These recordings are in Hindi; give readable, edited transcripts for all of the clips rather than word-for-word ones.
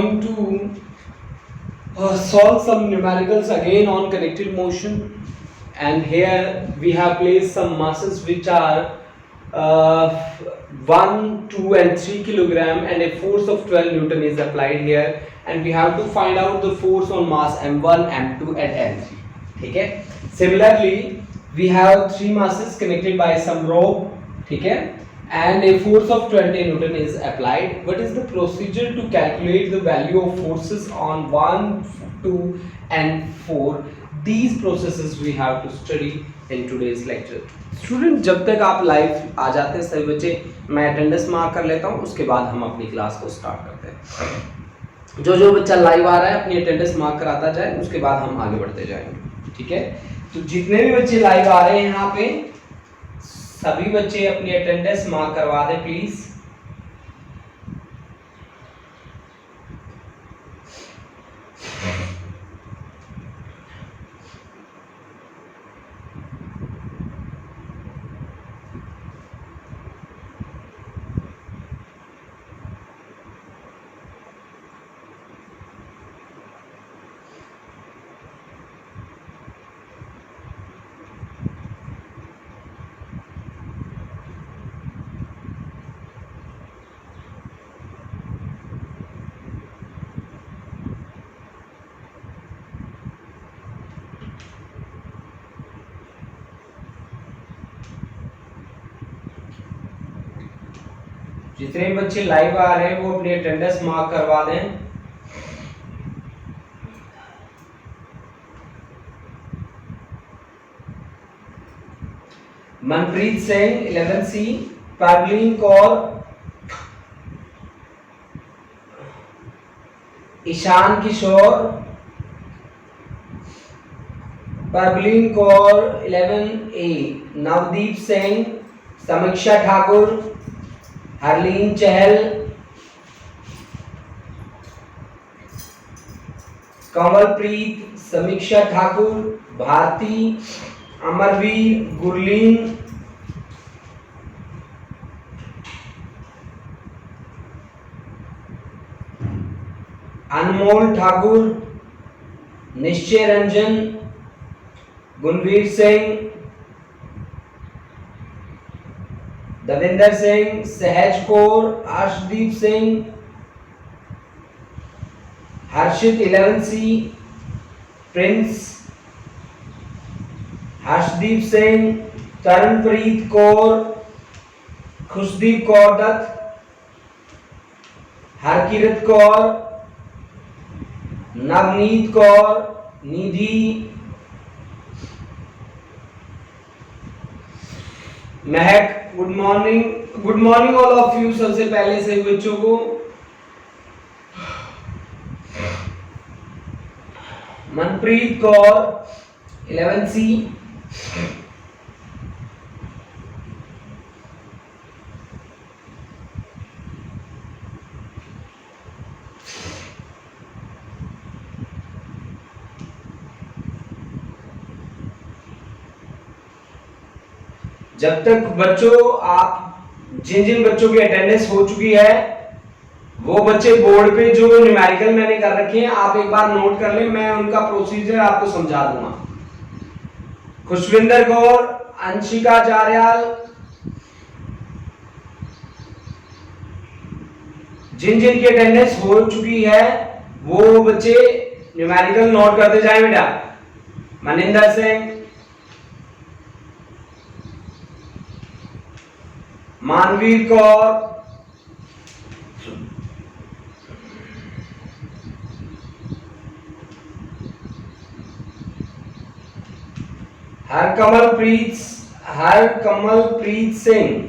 Going to solve some numericals again on connected motion, and here we have placed some masses which are 1, 2 and 3 kilogram, and a force of 12 Newton is applied here, and we have to find out the force on mass m1, m2 and m3. ठीक है. Similarly we have three masses connected by some rope, ठीक है, and a force of 20 Newton is applied. What is the procedure to calculate the value of forces on 1, 2 and 4? These processes we have to study in today's lecture. Student, जब तक आप लाइव आ जाते हैं सभी बच्चे, मैं अटेंडेंस मार्क कर लेता हूँ, उसके बाद हम अपनी क्लास को स्टार्ट करते हैं. जो जो बच्चा लाइव आ रहा है अपनी अटेंडेंस मार्क कराता जाए, उसके बाद हम आगे बढ़ते जाएंगे. ठीक है, तो जितने भी बच्चे लाइव आ रहे हैं यहाँ पे, सभी बच्चे अपनी अटेंडेंस मार्क करवा दें प्लीज. जितने बच्चे लाइव आ रहे हैं वो अपनी अटेंडेंस मार्क करवा दें. मनप्रीत सिंह 11C, परवीन कौर, ईशान किशोर, परवीन कौर 11A, नवदीप सिंह, समीक्षा ठाकुर, हरलीन चहल, कमलप्रीत, समीक्षा ठाकुर, भारती, अमरवीर, गुरलीन, अनमोल ठाकुर, निश्चय रंजन, गुणवीर सिंह, दविंदर सिंह, सहज कौर, अर्शदीप सिंह, हर्षित 11C, Prince, Harshdeep Singh, Taranpreet Kaur, Khushdeep Kaur Dutt, Harkirat Kaur, Navneet Kaur, Nidhi, Mahak. Good morning, good morning all of you. सबसे पहले से बच्चों को मनप्रीत कौर 11C, जब तक बच्चों आप जिन जिन बच्चों की अटेंडेंस हो चुकी है वो बच्चे बोर्ड पे जो न्यूमेरिकल मैंने कर रखे हैं आप एक बार नोट कर लें, मैं उनका प्रोसीजर आपको समझा दूंगा. खुशविंदर कौर, अंशिका चारियाल, जिन जिन की अटेंडेंस हो चुकी है वो बच्चे न्यूमेरिकल नोट करते जाएं बेटा. मनिंदर सिंह, मानवीर कौर, हरकमलप्रीत सिंह,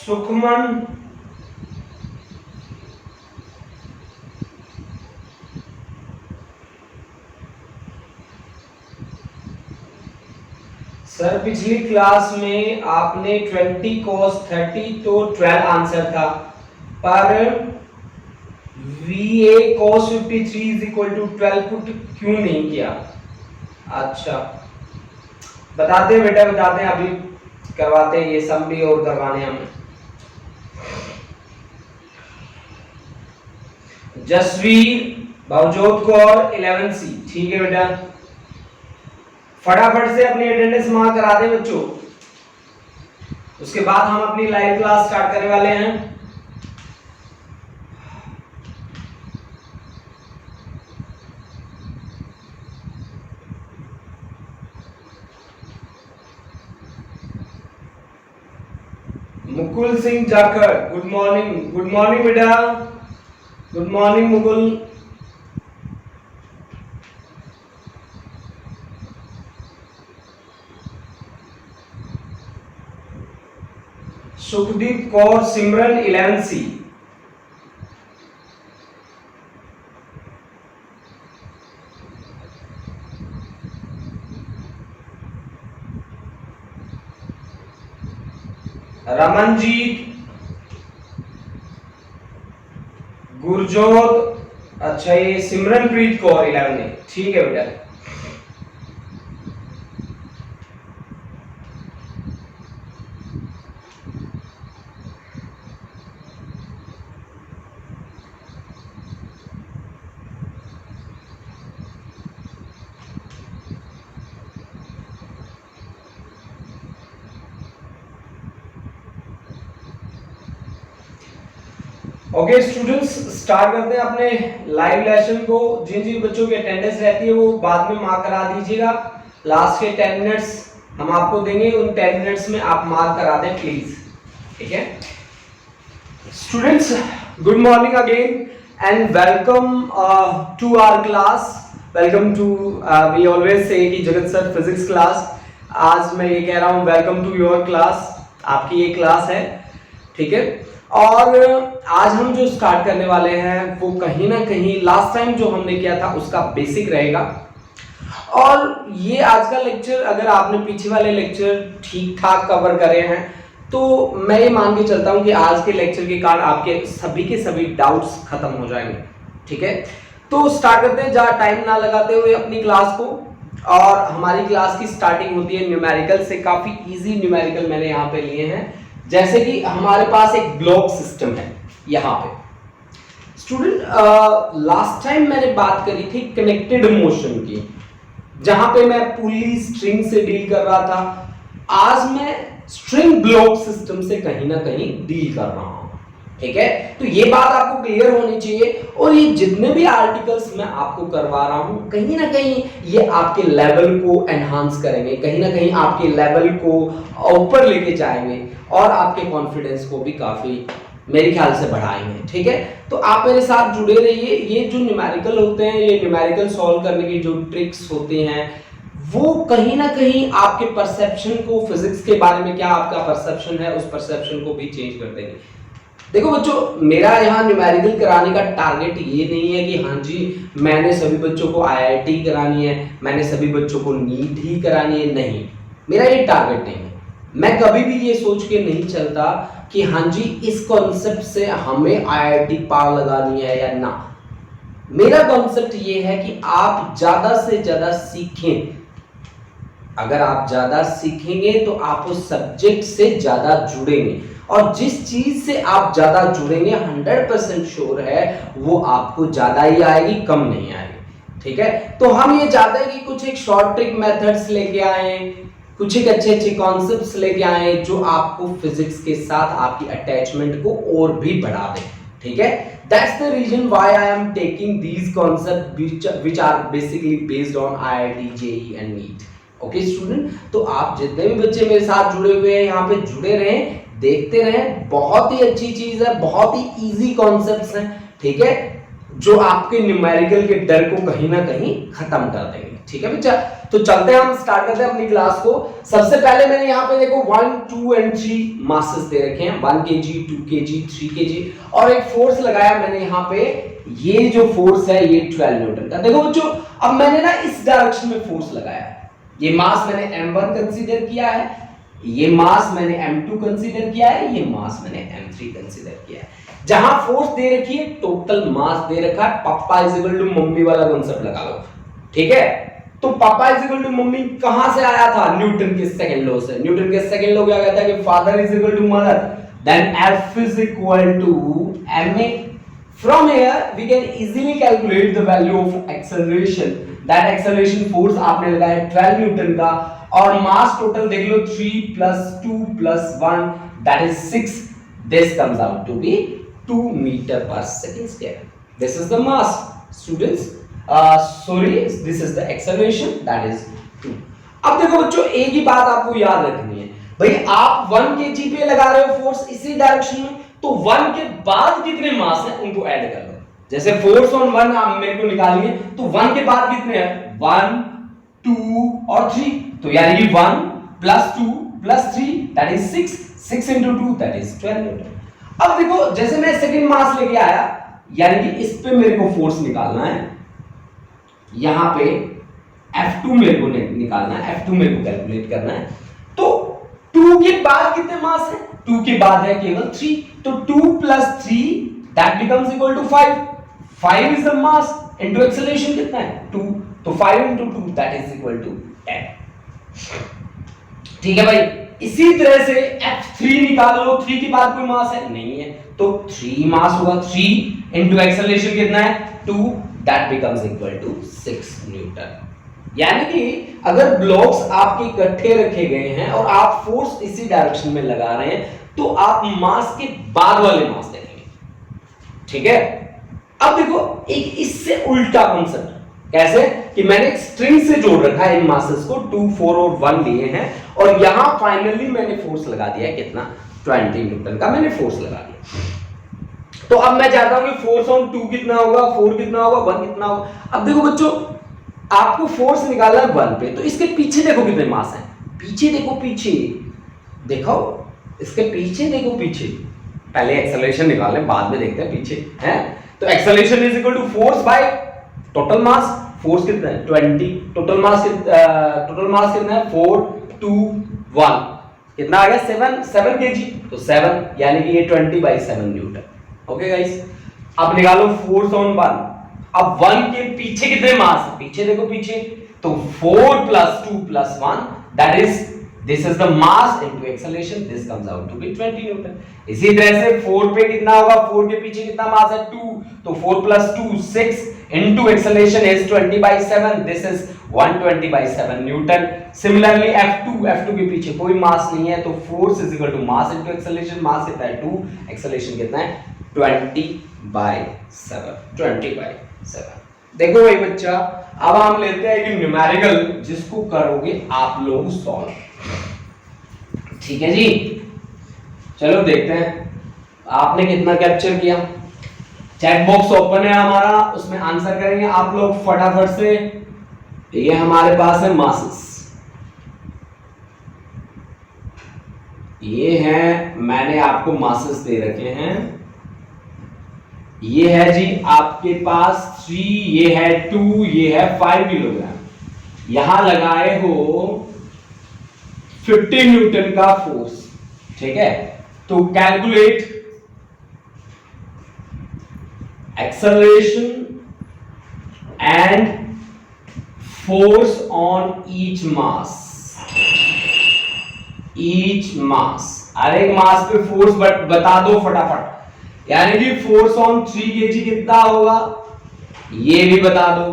सुखमन, सर पिछली क्लास में आपने 20 cos 30 तो 12 आंसर था, पर VA cos 53 is equal to 12 put क्यों नहीं किया? अच्छा बताते हैं बेटा, बताते हैं, अभी करवाते हैं, ये सम भी और करवाने हैं हमें। जसवीर भवजोत कौर 11C, ठीक है बेटा, फटाफट से अपनी अटेंडेंस मार्क करा दें बच्चों। उसके बाद हम अपनी लाइव क्लास स्टार्ट करने वाले हैं। Mukul Singh Jakhar, good morning, good morning बेटा, गुड मॉर्निंग मुकुल। सुखदीप कौर सिमरन 11C, रमनजीत, गुरजोत, अच्छा ये सिमरनप्रीत कौर 11A, ठीक है बेटा। ओके स्टूडेंट्स, स्टार्ट करते हैं अपने लाइव लेसन को। जिन जिन बच्चों की अटेंडेंस रहती है वो बाद में मार्क करा दीजिएगा। लास्ट के 10 मिनट्स हम आपको देंगे, उन 10 मिनट्स में आप मार्क करा दें प्लीज, ठीक है students. Good morning again and welcome to our class. Welcome to, we always say कि जगत सर फिजिक्स क्लास, आज मैं ये कह रहा हूँ वेलकम टू योर क्लास, आपकी ये क्लास है, ठीक है। और आज हम जो स्टार्ट करने वाले हैं वो कहीं ना कहीं लास्ट टाइम जो हमने किया था उसका बेसिक रहेगा। और ये आज का लेक्चर, अगर आपने पीछे वाले लेक्चर ठीक ठाक कवर करे हैं तो मैं ये मान के चलता हूं कि आज के लेक्चर के कारण आपके सभी के सभी डाउट्स खत्म हो जाएंगे, ठीक है। तो स्टार्ट करते हैं, जहाँ टाइम ना लगाते हुए अपनी क्लास को। और हमारी क्लास की स्टार्टिंग होती है न्यूमेरिकल से। काफी इजी न्यूमेरिकल मैंने यहाँ पे लिए हैं, जैसे कि हमारे पास एक ब्लॉक सिस्टम है यहाँ पे। स्टूडेंट लास्ट टाइम मैंने बात करी थी कनेक्टेड मोशन की, जहां पे मैं पुली स्ट्रिंग से डील कर रहा था। आज मैं स्ट्रिंग ब्लॉक सिस्टम से कहीं ना कहीं डील कर रहा हूं, ठीक है। तो ये बात आपको क्लियर होनी चाहिए। और ये जितने भी आर्टिकल्स मैं आपको करवा रहा हूं कहीं ना कहीं ये आपके लेवल को एनहांस करेंगे, कहीं ना कहीं आपके लेवल को ऊपर लेके जाएंगे और आपके कॉन्फिडेंस को भी काफी मेरे ख्याल से बढ़ाएंगे, ठीक है। तो आप मेरे साथ जुड़े रहिए। ये जो न्यूमेरिकल होते हैं, ये न्यूमेरिकल सॉल्व करने की जो ट्रिक्स होते हैं वो कहीं ना कहीं आपके परसेप्शन को, फिजिक्स के बारे में क्या आपका परसेप्शन है, उस परसेप्शन को भी चेंज कर देंगे। देखो बच्चों, मेरा यहाँ न्यूमेरिकल कराने का टारगेट ये नहीं है कि हाँ जी मैंने सभी बच्चों को IIT करानी है, मैंने सभी बच्चों को नीट ही करानी है, नहीं, मेरा ये टारगेट नहीं है। मैं कभी भी ये सोच के नहीं चलता कि हाँ जी इस कॉन्सेप्ट से हमें IIT पार लगानी है या ना। मेरा कॉन्सेप्ट ये है कि आप ज्यादा से ज्यादा सीखें। अगर आप ज्यादा सीखेंगे तो आप उस सब्जेक्ट से ज्यादा जुड़ेंगे, और जिस चीज से आप ज्यादा जुड़ेंगे 100% श्योर है वो आपको ज्यादा ही आएगी, कम नहीं आएगी, ठीक है। तो हम ये चाहते हैं कि कुछ एक शॉर्ट ट्रिक मेथड्स लेके आए, कुछ एक अच्छे अच्छे कॉन्सेप्ट्स लेके आए जो आपको फिजिक्स के साथ आपकी अटैचमेंट को और भी बढ़ा दें, ठीक है। That's the reason why I am taking these concept which are basically based on IIT, JEE and NEET. Okay student, तो आप जितने भी बच्चे मेरे साथ जुड़े हुए हैं यहाँ पे जुड़े रहें, देखते रहें। बहुत ही अच्छी चीज है, बहुत ही इजी कॉन्सेप्ट्स हैं, ठीक है, जो आपके न्यूमेरिकल के डर को कहीं ना कहीं खत्म कर देंगे, ठीक है बच्चा। तो चलते हैं, हम स्टार्ट करते हैं अपनी क्लास को। सबसे पहले मैंने यहाँ पे देखो 1, 2 एंड 3 मासेस दे रखे हैं, 1 kg, 2 kg, 3 kg, और एक फोर्स लगाया मैंने यहाँ पे। ये जो फोर्स है ये 12 न्यूटन का। देखो बच्चों, अब मैंने ना इस डायरेक्शन में फोर्स लगाया है, ये मास मैंने m1 कंसीडर किया है, ये मास मैंने m2 कंसीडर किया है, ये मास मैंने m3 कंसीडर किया है। जहां फोर्स दे रखी है, टोटल मास दे रखा है, पापा इज इक्वल टू मम्मी वाला कांसेप्ट लगा लो, ठीक है। तो पापा इज इक्वल टू मम्मी कहां से आया था? न्यूटन के सेकंड लॉ से। न्यूटन के सेकंड लॉ क्या कहता है कि father is equal to mother, then F is equal to ma। From here we can easily calculate the value of acceleration. That acceleration force आपने लगाया 12 न्यूटन का, और मास टोटल देख लो 3 plus 2 plus 1 that is 6. This comes out to be 2 meter per second square. This is the mass, students. Sorry, this is the acceleration, that is 2. अब देखो बच्चों, एक ही बात आपको याद रखनी है भाई, आप 1 kg पे लगा रहे हो फोर्स इसी डायरेक्शन में, तो 1 के बाद कितने मास हैं उनको ऐड कर लो। जैसे फोर्स ऑन 1 आप मेरे को निकालिए, तो 1 के बाद कितने हैं? 1 2 और 3, तो यानी कि 1 plus 2 plus 3 that is 6, 6 into 2 that is 12 Newton. अब देखो, जैसे मैं सेकंड मास लेके आया, यानी कि इस पे मेरे को फोर्स निकालना है, यहां पे F2 मेरे को निकालना है, F2 मेरे को कैलकुलेट करना है। तो 2 के बाद कितने मास है? 2 के बाद है केवल 3, तो 2 plus 3 that becomes equal to 5. 5 is the mass into acceleration कितना है? 2, तो 5 into 2 that is equal to 10। ठीक है भाई, इसी तरह से F3 निकाल लो, 3 के बाद कोई मास है? नहीं है, तो 3 मास होगा, 3 into acceleration कितना है? 2, that becomes equal to 6 Newton. यानी कि अगर ब्लॉक्स आपके इकट्ठे रखे गए हैं और आप फोर्स इसी डायरेक्शन में लगा रहे हैं, तो आप मास के बाद वाले मास देखेंगे, ठीक है। अब देखो, एक इससे उल्टा कांसेप्ट, कैसे कि मैंने एक स्ट्रिंग से जोड़ रखा है इन मासेस को, 2 4 और 1 लिए हैं, और यहां फाइनली मैंने फोर्स लगा दिया है, कितना? 20 न्यूटन का मैंने फोर्स लगा दिया। तो अब मैं चाहता हूं कि फोर्स ऑन 2 कितना होगा, 4 कितना होगा, 1 कितना होगा। अब देखो बच्चों, आपको फोर्स निकालना है 1 पे, तो इसके पीछे देखो कितने मास हैं, पीछे देखो, पीछे देखो, इसके पीछे देखो, पीछे। पहले एक्सेलरेशन निकाल लें, बाद में देखते हैं पीछे है। तो acceleration is equal to force by total mass. Force कितना है? 20। टोटल मास कितना है? 4 2 1 कितना आ गया? 7 kg, तो 7 यानी कि ये 20/7 न्यूटन। ओके गाइस, अब निकालो फोर्स ऑन 1। अब 1 के पीछे कितने मास है? पीछे देखो, पीछे, तो 4 plus 2 plus 1 that is, this is the mass into acceleration, this comes out to be 20 Newton. इसी तरह से 4 पे कितना होगा? 4 के पीछे कितना मास है? 2, तो 4 plus 2 6 into acceleration is 20/7, this is 120/7 newton. Similarly F2 के पीछे कोई मास नहीं है, तो force is equal to mass into acceleration. Mass कितना है? 2, एक्सेलरेशन कितना है? 20/7। देखो भाई बच्चा, अब हम लेते हैं एक न्यूमेरिकल जिसको करोगे आप लोग सॉल्व, ठीक है जी। चलो देखते हैं आपने कितना कैप्चर किया। चैट बॉक्स ओपन है हमारा, उसमें आंसर करेंगे आप लोग फटाफट से। ये हमारे पास है मासेस, ये हैं, मैंने आपको मासेस दे रखे हैं। ये है जी आपके पास 3, ये है 2, ये है 5 किलोग्राम। यहां लगाए हो 50 न्यूटन का फोर्स, ठीक है। तो calculate acceleration and force on each mass. हर एक मास पे फोर्स बता दो फटाफट। यानी कि फोर्स ऑन 3 kg कितना होगा, ये भी बता दो।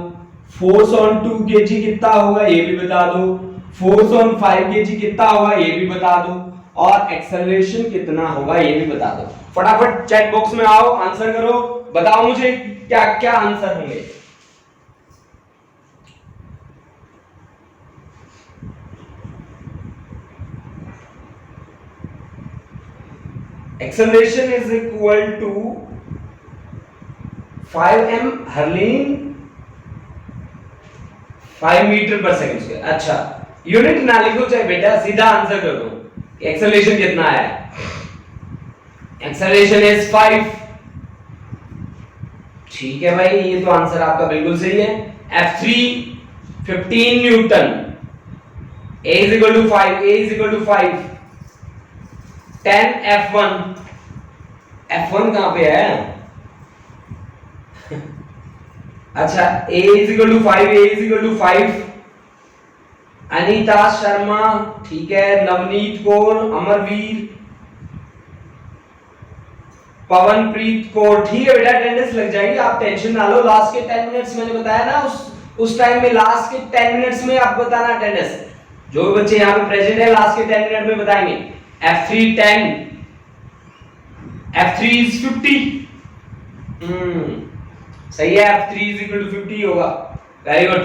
फोर्स ऑन 2 kg कितना होगा, ये भी बता दो। फोर्स ऑन 5 kg कितना होगा, ये भी बता दो। और एक्सेलरेशन कितना होगा, ये भी बता दो। फटाफट चैट बॉक्स में आओ, आंसर करो, बताओ मुझे क्या क्या आंसर होंगे। Acceleration is equal to 5m Harleen 5 metre per second square. अच्छा, यूनिट ना लिखो चाहे बेटा, सीधा आंसर कर दो कि एक्सेलरेशन कितना है। Acceleration is 5। ठीक है भाई, ये तो आंसर आपका बिल्कुल सही है। F3 15 Newton A is equal to 5, A is equal to 5, 10 F1, F1 कहां पे है? अच्छा, A is equal to 5, A is equal to 5, Anita Sharma, ठीक है, नवनीत कौर, अमरवीर, पवनप्रीत कौर, ठीक है बेटा, अटेंडेंस लग जाएगी, आप टेंशन ना लो। लास्ट के 10 मिनट्स मैंने बताया ना, उस टाइम में लास्ट के 10 मिनट्स में आप बताना अटेंडेंस। जो भी बच्चे यहाँ पे प्रेजेंट है लास्ट के 10 मिनट में बताएंगे। F3 10, F3 is 50, सही है, F3 is equal to 50 होगा, वेरी गुड।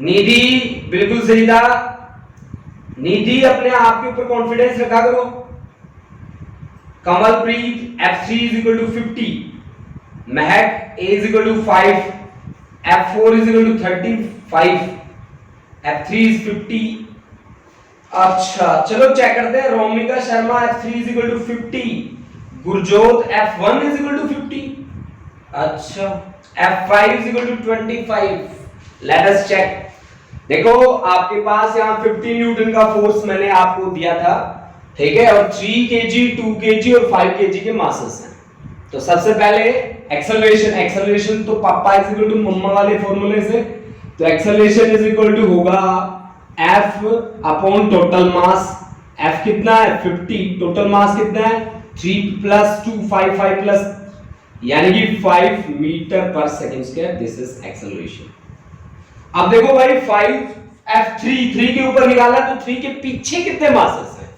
निधि बिल्कुल सही था, निधि अपने आप के ऊपर कॉन्फिडेंस रखा करो। Kamalpreet F3 is equal to 50, Mahak A is equal to 5, F4 is equal to 35, F3 is 50। अच्छा चलो चेक करते हैं। Romika Sharma F3 is equal to 50, Gurjot F1 is equal to 50, अच्छा F5 is equal to 25। Let us check. देखो आपके पास यहाँ 50 न्यूटन का फोर्स मैंने आपको दिया था, ठीक है, और 3 kg, 2 kg और 5 kg के मासेस हैं। तो सबसे पहले एक्सेलरेशन तो पापा इज इक्वल टू मम्मा वाले फॉर्मूले से, तो एक्सेलरेशन इज इक्वल टू होगा F upon total mass. F कितना है? 50, टोटल मास कितना है? 3 + 2 5, 5 प्लस, यानी कि 5 metre per second square, this is acceleration. अब देखो भाई 5 F3 के ऊपर निकालना, तो 3 के पीछे कितने मासेस हैं?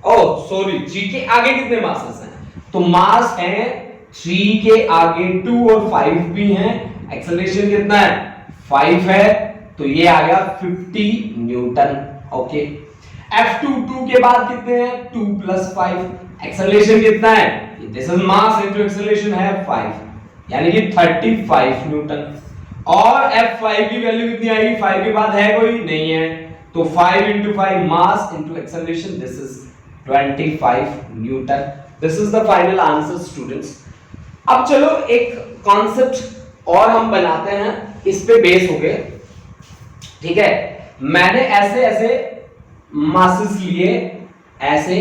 ओह सॉरी, 3 के आगे कितने मासेस हैं? तो मास है 3 के आगे 2 और 5 भी हैं। एक्सेलरेशन कितना है? 5 है, तो ये आ गया 50 न्यूटन। ओके, F2 2 के बाद कितने हैं? 2 + 5। एक्सेलरेशन कितना है? This is mass into acceleration है 5, यानी कि 35 न्यूटन। और F5 की वैल्यू कितनी आएगी? 5 के बाद है कोई? नहीं है, तो 5 × 5 मास into acceleration, this is 25 Newton. This is the final answer students. अब चलो एक कॉन्सेप्ट और हम बनाते हैं, इस पे बेस हो गए, ठीक है। मैंने ऐसे मासेस लिए, ऐसे,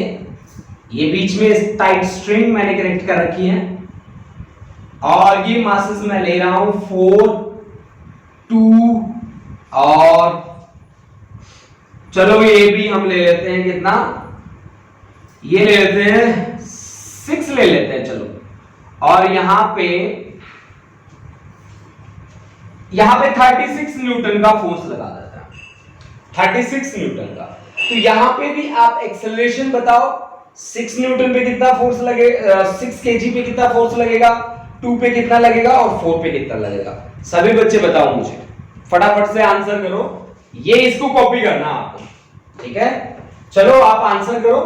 ये बीच में टाइट स्ट्रिंग मैंने कनेक्ट कर रखी है, और ये मासेस मैं ले रहा हूं 4, 2 और चलो ये भी हम ले लेते हैं, कितना? ये ले लेते हैं 6 ले लेते हैं, चलो। और यहां पे 36 न्यूटन का फोर्स लगा देता है, 36 न्यूटन का। तो यहां पे भी आप एक्सेलरेशन बताओ, 6 न्यूटन पे कितना फोर्स लगेगा, 6 kg पे कितना फोर्स लगेगा, 2 पे कितना लगेगा और 4 पे कितना लगेगा? सभी बच्चे बताओ मुझे, फटाफट से आंसर करो। ये इसको कॉपी करना आपको, ठीक है। चलो आप आंसर करो,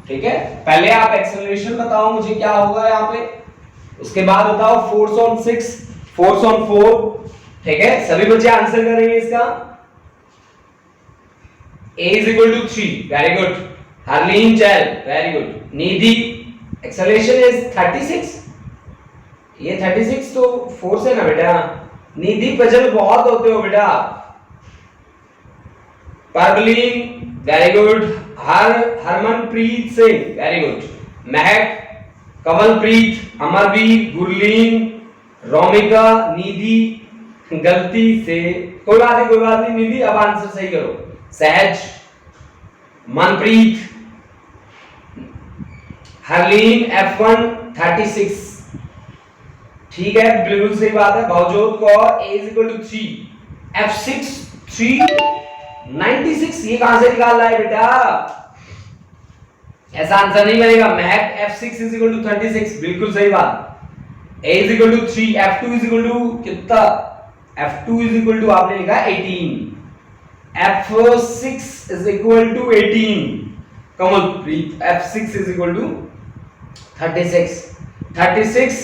ठीक है। पहले आप एक्सेलरेशन बताओ मुझे क्या होगा यहाँ पे, उसके बाद बताओ फोर्स ऑन 6, फोर्स ऑन 4, ठीक है। सभी बच्चे आंसर करेंगे इसका। A is equal to 3, very good. Harleen चैल, very good. Nidhi, acceleration is 36, ये 36 तो फोर्स है ना बेटा। निधि पजल बहुत होते हो बेटा। Parvleen, very good. Harmanpreet Singh, very good. Mehak, Kamalpreet, Amarvir, Gurleen, Romika, निधि, गलती से, कोई बात नहीं निधि, अब आंसर सही करो। सहज, मनप्रीत, हरलीन, F1 36, ठीक है, बिल्कुल सही बात है। भवजोत Kaur, A is equal to 3, F6 396, ये कहां से निकाल रहा है बेटा? ऐसा आंसर नहीं बनेगा। महक, F6 is equal to 36, बिल्कुल सही बात। A is equal to 3, F2 is equal to कितना? F2 is equal to आपने लिखा 18, F6 is equal to 18। Kamalpreet, F6 is equal to 36,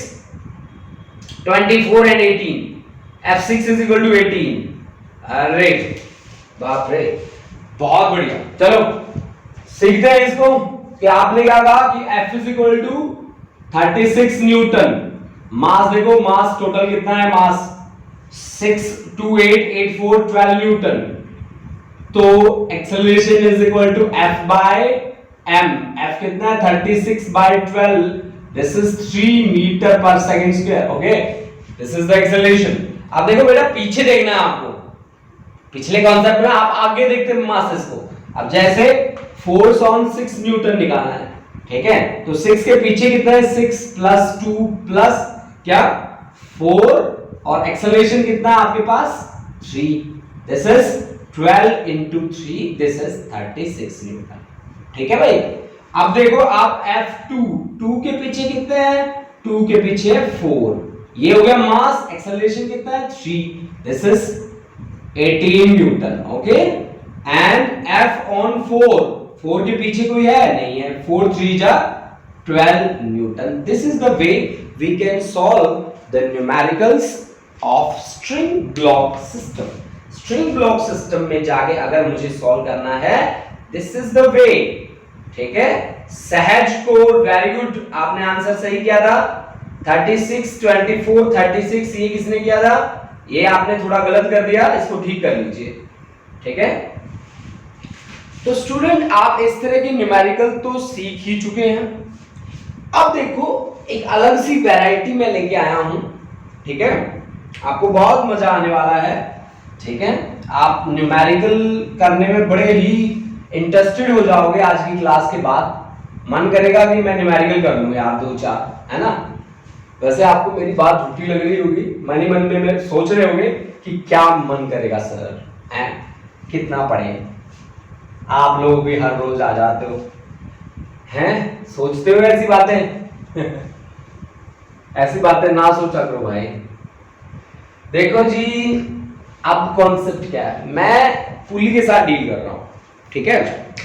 24 and 18, F6 is equal to 18। अरे बाप रे, बहुत बढ़िया। चलो सीखते हैं इसको कि आपने क्या कहा कि F is equal to 36 newton. Mass देखो, मास टोटल कितना है? Mass 6 2 8 8 4 12 newton. तो acceleration is equal to F by M. F कितना है 36 by 12, this is 3 metre per second square. Okay, this is the acceleration. अब देखो बेटा पीछे देखना है आपको, पिछले कॉन्सेप्ट में आप आगे देखते हैं मासेस को। अब जैसे फोर्स ऑन 6 न्यूटन निकालना है, ठीक है, तो 6 के पीछे कितना है 6 प्लस 2 प्लस क्या 4, और एक्सेलरेशन कितना है आपके पास 3, this is 12 into 3, this is 36 Newton. ठीक है भाई। अब देखो आप F2, 2 के पीछे कितने हैं 2 के पीछे 4, ये हो गया मास। एक्सेलरेशन कितना है 3, this is 18 Newton. Okay, and F on 4, 4 के पीछे कोई है नहीं है, 4 3 जा 12 newton. This is the way we can solve the numericals of string block system. String block system में जाके अगर मुझे सॉल्व करना है, दिस इज द वे। ठीक है, सहज को वेरी गुड, आपने आंसर सही किया था। 36 24 36, ये किसने किया था, ये आपने थोड़ा गलत कर दिया, इसको ठीक कर लीजिए। ठीक है, तो स्टूडेंट आप इस तरह के न्यूमेरिकल तो सीख ही चुके हैं। अब देखो एक अलग सी वैरायटी में लेके आया हूं। ठीक है, आपको बहुत मजा आने वाला है। ठीक है, आप न्यूमेरिकल करने में बड़े ही इंटरेस्टेड हो जाओगे आज की क्लास के बाद। मन करेगा कि मैं न्यूमेरिकल कर लूं यार 2-4, है ना। वैसे आपको मेरी बात झूठी लग रही होगी, मन ही मन में सोच रहे होंगे कि क्या मन करेगा सर, हैं कितना पढ़े। आप लोग भी हर रोज आ जाते हो, हैं सोचते हो ऐसी बातें ऐसी बातें ना सोचा करो भाई। देखो जी, अब कॉन्सेप्ट क्या है, मैं पुली के साथ डील कर रहा हूं, ठीक है,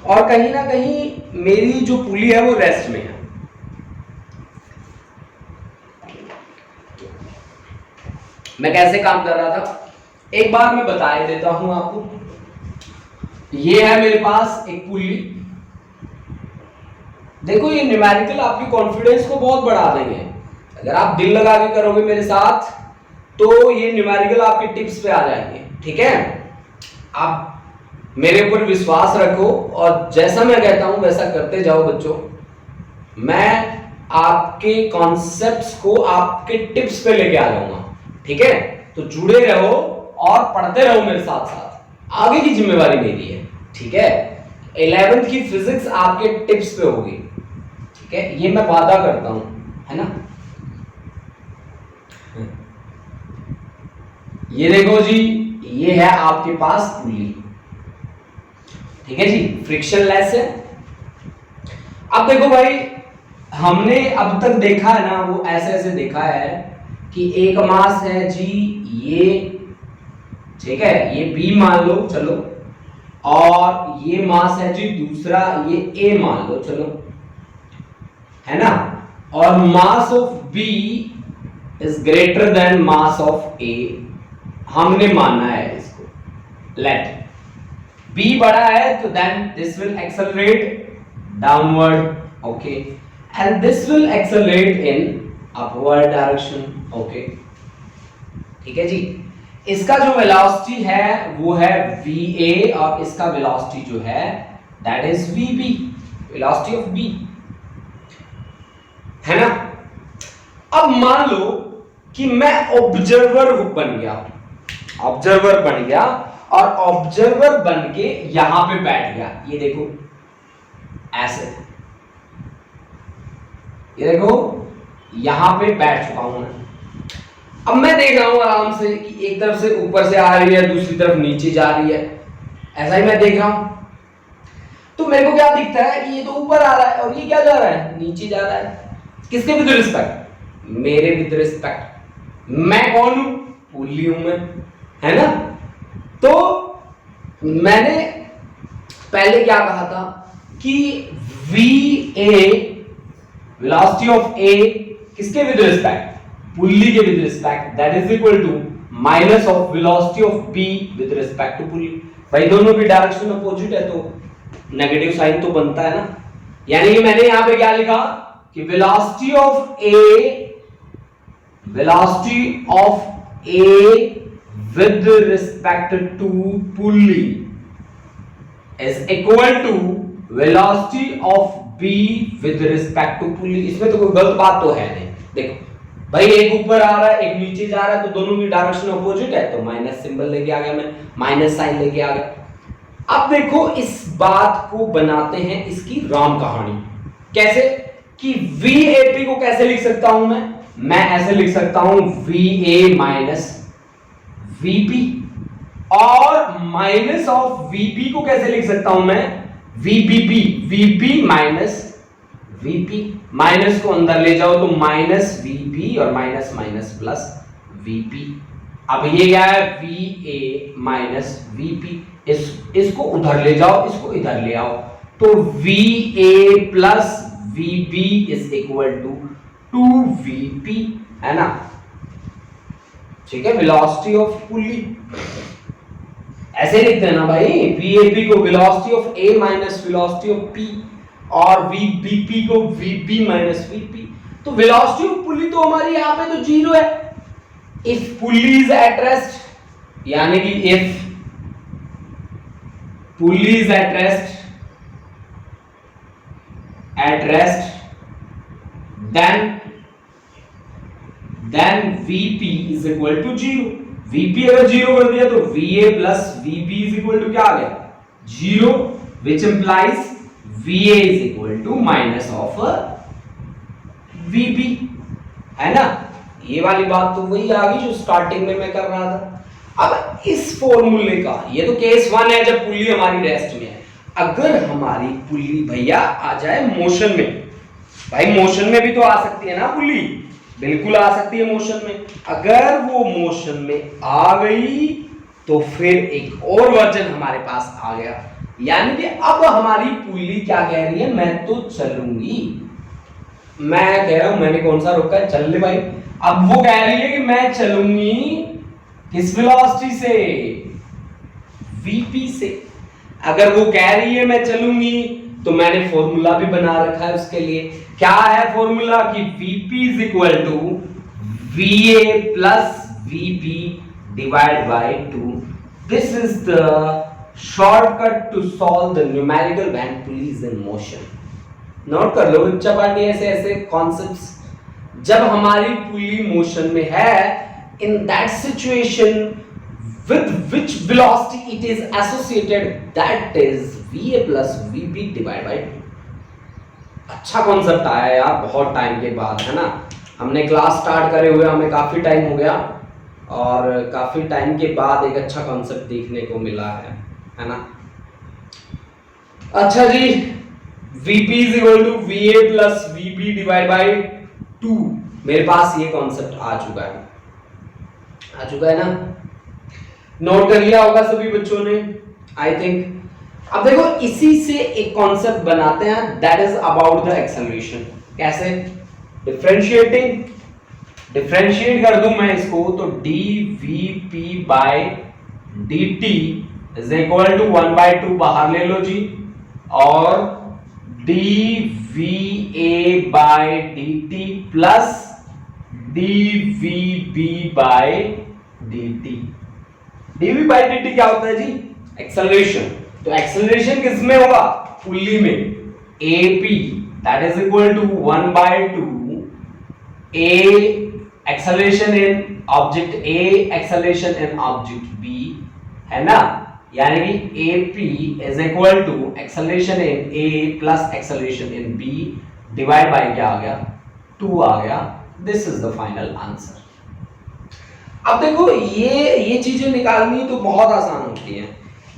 और कहीं ना कहीं मेरी जो पुली है वो रेस्ट में है। मैं कैसे काम कर रहा था एक बार मैं बता ही देता हूं आपको। ये है मेरे पास एक पुली। देखो ये न्यूमेरिकल आपकी कॉन्फिडेंस को बहुत बढ़ा देंगे अगर आप दिल लगा के करोगे मेरे साथ, तो ये न्यूमेरिकल आपके टिप्स पे आ जाएंगे। ठीक है, आप मेरे ऊपर विश्वास रखो और जैसा मैं कहता हूं वैसा करते जाओ बच्चों। मैं आपके कॉन्सेप्ट्स को आपके टिप्स पे लेके आ जाऊंगा। ठीक है, तो जुड़े रहो और पढ़ते रहो मेरे साथ साथ, आगे की जिम्मेवारी मेरी है। ठीक है, 11th की फिजिक्स आपके टिप्स पे होगी। ठीक है, ये मैं वादा करता हूं, है ना। ये देखो जी, ये है आपके पास पुली। ठीक है जी, फ्रिक्शनलेस है। अब देखो भाई, हमने अब तक देखा है ना, वो ऐसे ऐसे देखा है कि एक मास है जी ये, ठीक है, ये बी मान लो चलो, और ये मास है जी दूसरा, ये ए मान लो चलो, है ना, और mass of B is greater than mass of A, हमने मानना है इसको। लेट बी बड़ा है तो then this will accelerate downward, okay, and this will accelerate in upward direction, okay. ठीक है जी, इसका जो वेलोसिटी है वो है va और इसका वेलोसिटी जो है that is vb, velocity of b, है ना। अब मान लो कि मैं ऑब्जर्वर बन गया, ऑब्जर्वर बन गया और ऑब्जर्वर बन के यहां पे बैठ गया। ये देखो ऐसे, ये देखो यहां पे बैठ चुका हूं मैं। अब मैं देख रहा हूं आराम से कि एक तरफ से ऊपर से आ रही है, दूसरी तरफ नीचे जा रही है, ऐसा ही मैं देख रहा हूं। तो मेरे को क्या दिखता है कि ये तो ऊपर आ रहा है और ये क्या जा रहा है, नीचे जा रहा है। किसके विद रिस्पेक्ट, मेरे विद रिस्पेक्ट। मैं कौन हूं, पुली हूं मैं, है ना। तो मैंने पहले क्या कहा था कि va, वेलोसिटी ऑफ a किसके विद रिस्पेक्ट, पुल्ली के with respect, that is equal to minus of velocity of b with respect to pulley. भाई दोनों की डायरेक्शन अपोजिट है तो नेगेटिव साइन तो बनता है ना। यानी कि मैंने यहां पे क्या लिखा कि velocity of a with respect to pulley is equal to velocity of B with respect to pulley. इसमें तो कोई गलत बात तो है नहीं। देखो भाई, एक ऊपर आ रहा है एक नीचे जा रहा है, तो दोनों की डायरेक्शन अपोजिट है, तो माइनस सिंबल लेके आ गया, मैं माइनस साइन लेके आ गया। अब देखो इस बात को बनाते हैं इसकी राम कहानी। कैसे कि VAP को कैसे लिख सकता हूं मैं ऐसे लिख सकता हूं VA माइनस VP, और माइनस ऑफ VP को कैसे लिख सकता हूं मैं VP माइनस VP। माइनस को अंदर ले जाओ तो माइनस VP और माइनस माइनस प्लस VP। अब ये क्या है VA माइनस VP, इसको उधर ले जाओ, इसको इधर ले आओ, तो VA plus VB is equal to 2VP, है ना। ठीक है, वेलोसिटी ऑफ पुली ऐसे लिखते हैं ना भाई, VAP को velocity of A minus velocity of P, और VBP को VB माइनस VP। तो वेलोसिटी ऑफ पुली तो हमारी यहां पे तो जीरो है। If pulley is at rest, यानी कि if pulley is at rest then VP is equal to 0। VP अगर 0 कर दिया तो VA plus VB is equal to क्या आ गया 0, which implies VA is equal to minus of VB, है ना। ये वाली बात तो वही आ गई जो स्टार्टिंग में मैं कर रहा था। अब इस फॉर्मूले का, ये तो केस 1 है जब पुली हमारी रेस्ट में है। अगर हमारी पुली भैया आ जाए मोशन में, भाई मोशन में भी तो आ सकती है ना पुली, बिल्कुल आ सकती है मोशन में। अगर वो मोशन में आ गई तो फिर एक और वर्जन हमारे पास आ गया, यानी कि अब हमारी पुली क्या कह रही है, मैं तो चलूंगी। मैं कह रहा हूं मैंने कौन सा रोका है, चल ले भाई। अब वो कह रही है कि मैं चलूंगी किस वेलोसिटी से, VP से। अगर वो कह रही है मैं चलूंगी तो मैंने फॉर्मूला भी बना रखा है उसके लिए। क्या है फॉर्मूला कि VP is equal to VA plus VB divide by 2। This is the shortcut to solve the numerical when pulley is in motion. Note कर लो बच्चा पार्टी, ऐसे ऐसे कॉन्सेप्ट्स। जब हमारी पुली मोशन में है, in that situation with which velocity it is associated, that is VA plus VB divided by 2। अच्छा कॉन्सेप्ट आया यार बहुत टाइम के बाद, है ना। हमने क्लास स्टार्ट करे हुए हमें काफी टाइम हो गया, और काफी टाइम के बाद एक अच्छा कॉन्सेप्ट देखने को मिला है ना। अच्छा जी, VP is equal to VA plus VB divided by 2। मेरे पास ये कॉन्सेप्ट आ चुका है ना। नोट कर लिया होगा सभी बच्चों ने, आई थिंक। अब देखो इसी से एक कॉन्सेप्ट बनाते हैं, that is about the acceleration. कैसे डिफरेंशिएट कर दूं मैं इसको, तो dVP by dt is equal to 1/2 बाहर ले लो जी, और dVA by dt plus dVB by dt। dV by dt क्या होता है जी, एक्सेलरेशन। तो एक्सेलरेशन किस में होगा, पुली में। AP that is equal to 1/2 A acceleration in object A acceleration in object B, है ना। यानी कि AP is equal to acceleration in A plus acceleration in B divide by क्या आ गया 2 आ गया। This is the final answer। अब देखो ये चीजें निकालनी तो बहुत आसान होती हैं,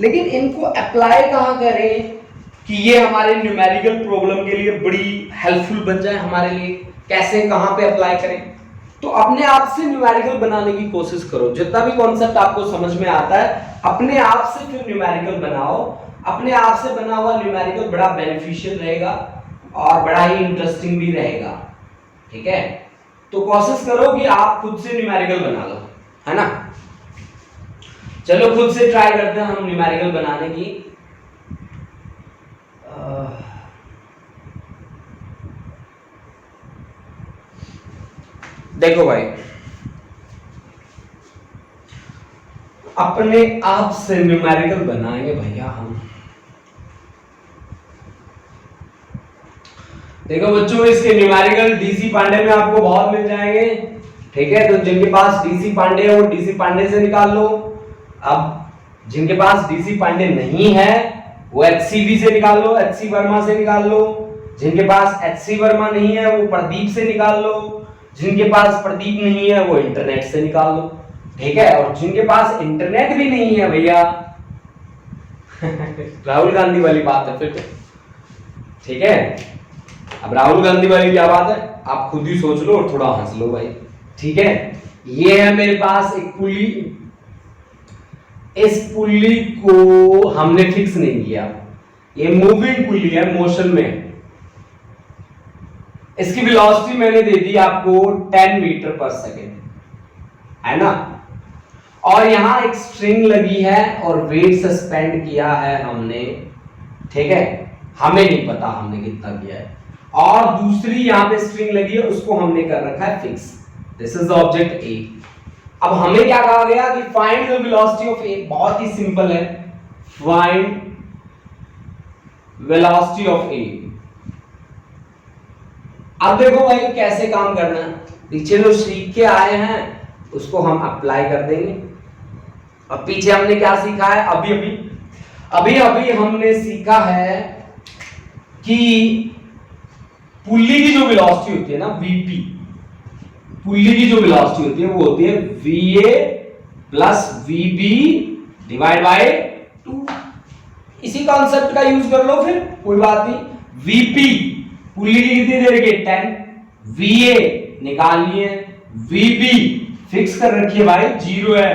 लेकिन इनको अप्लाई कहाँ करें कि ये हमारे न्यूमेरिकल प्रॉब्लम के लिए बड़ी हेल्पफुल बन जाए हमारे लिए। कैसे, कहाँ पे अप्लाई करें, तो अपने आप से न्यूमेरिकल बनाने की कोशिश करो। जितना भी कॉन्सेप्ट आपको समझ में आता है अपने आप से फिर न्यूमेरिकल बनाओ। अपने आप से बना हुआ न्यूमेरिकल बड़ा बेनिफिशियल रहेगा और बड़ा ही इंटरेस्टिंग भी रहेगा, ठीक है। तो कोशिश करो कि आप खुद से न्यूमेरिकल बना लो, है ना। चलो खुद से ट्राई करते हैं हम न्यूमेरिकल बनाने की। देखो भाई, अपने आप से न्यूमेरिकल बनाएंगे भैया हम। देखो बच्चों, इसके न्यूमेरिकल डीसी पांडे में आपको बहुत मिल जाएंगे, ठीक है। तो जिनके पास डीसी पांडे है वो डीसी पांडे से निकाल लो। अब जिनके पास डीसी पांडे नहीं है वो एचसीवी से निकाल लो, एचसी वर्मा से निकाल लो। जिनके पास एचसी वर्मा नहीं है वो प्रदीप से निकाल लो। जिनके पास प्रदीप नहीं है वो इंटरनेट से निकाल लो, ठीक है। और जिनके पास इंटरनेट भी नहीं है भैया राहुल गांधी वाली बात है फिर तो, ठीक है। अब राहुल गांधी वाली क्या बात है आप खुद ही सोच लो और थोड़ा हंस लो भाई, ठीक है। ये है मेरे पास एक पुली, इस पुली को हमने फिक्स नहीं किया, ये मूविंग पुली है, मोशन में। इसकी वेलोसिटी मैंने दे दी आपको 10 मीटर पर सेकेंड, है ना। और यहां एक स्ट्रिंग लगी है और वेट सस्पेंड किया है हमने, ठीक है। हमें नहीं पता हमने कितना किया है। और दूसरी यहां पे स्ट्रिंग लगी है, उसको हमने कर रखा है fix. This is the object A. अब हमें क्या कहा गया कि find the velocity of A. बहुत ही सिंपल है, फाइंड वेलोसिटी ऑफ ए। अब देखो भाई कैसे काम करना है, पीछे जो सीख के आए हैं उसको हम अप्लाई कर देंगे। अब पीछे हमने क्या सीखा है, अभी हमने सीखा है कि पुल्ली की जो वेलोसिटी होती है ना, वीपी, पुल्ली की जो वेलोसिटी होती है वो होती है वीए प्लस वीबी डिवाइड बाय 2। इसी कॉन्सेप्ट का यूज कर लो फिर, कोई बात नहीं। वीपी पुल्ली की कितनी दे रखी है 10, वीए निकालनी है, वीबी फिक्स कर रखी है भाई 0 है,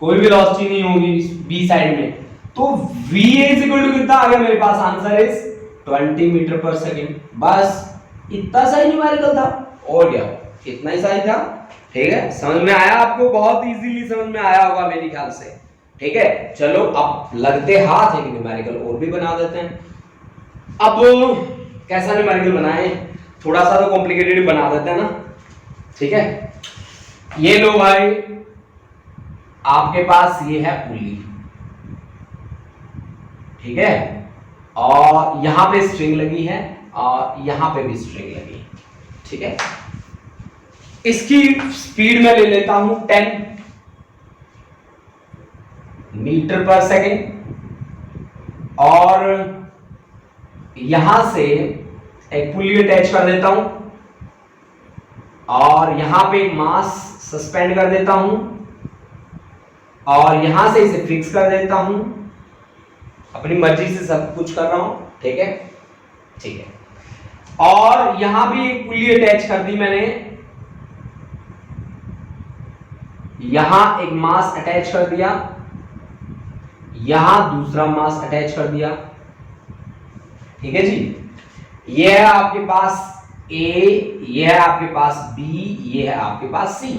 कोई वेलोसिटी नहीं होगी बी साइड में। तो वीए इज इक्वल टू कितना आ गया मेरे पास, answer is 20 metre per second. बस इतना सा ही न्यूमेरिकल था, और क्या इतना ही सही था, ठीक है। समझ में आया आपको, बहुत इजीली समझ में आया होगा मेरे ख्याल से, ठीक है। चलो अब लगते हाथ एक न्यूमेरिकल और भी बना देते हैं। अब कैसा न्यूमेरिकल बनाएं, थोड़ा सा तो कॉम्प्लिकेटेड बना देते हैं ना, ठीक है। ये लो भाई, आपके पास ये है पुली, ठीक है। और यहां पे स्ट्रिंग लगी है और यहां पे भी स्ट्रिंग लगी है, ठीक है। इसकी स्पीड में ले लेता हूं 10 मीटर पर सेकेंड और यहां से एक पुली अटैच कर देता हूं और यहां पे एक मास सस्पेंड कर देता हूं और यहां से इसे फिक्स कर देता हूं। अपनी मर्जी से सब कुछ कर रहा हूं, ठीक है, ठीक है। और यहां भी एक पुली अटैच कर दी मैंने, यहां एक मास अटैच कर दिया, यहां दूसरा मास अटैच कर दिया, ठीक है जी। ये है आपके पास ए, ये है आपके पास बी, ये है आपके पास सी,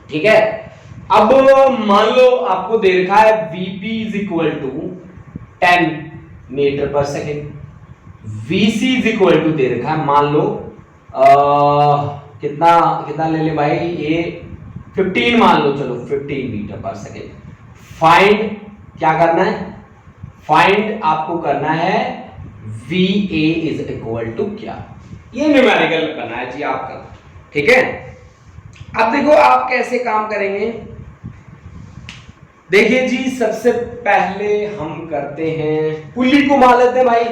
ठीक है। अब मान लो आपको दे रखा है Vp is equal to 10 metre per second, Vc is equal to दे रखा है, मान लो कितना कितना ले ले भाई, ये 15 मान लो, चलो 15 मीटर पर सेकेंड। फाइंड क्या करना है, फाइंड आपको करना है Va इज इक्वल टू क्या, ये न्यूमेरिकल करना है जी आपका, ठीक है। अब देखो आप कैसे काम करेंगे, देखिए जी। सबसे पहले हम करते हैं, पुली को मान लेते हैं भाई,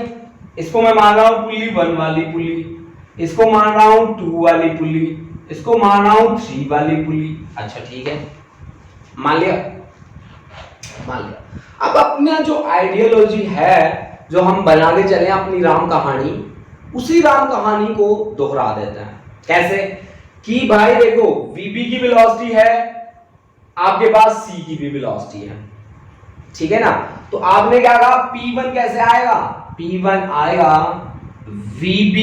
इसको मैं मान रहा हूं पुली 1 वाली पुली, इसको मान रहा हूं 2 वाली पुली, इसको मान रहा हूं 3 वाली पुली। अच्छा ठीक है, मान लिया, मान लिया। अब अपना जो आइडियोलॉजी है, जो हम बना के चले अपनी राम कहानी, उसी राम कहानी को दोहरा देते हैं। कैसे कि भाई देखो, Vp की वेलोसिटी है, आपके पास C की भी वेलोसिटी है, ठीक है ना। तो आपने क्या कहा, P1 कैसे आएगा, P1 आएगा Vb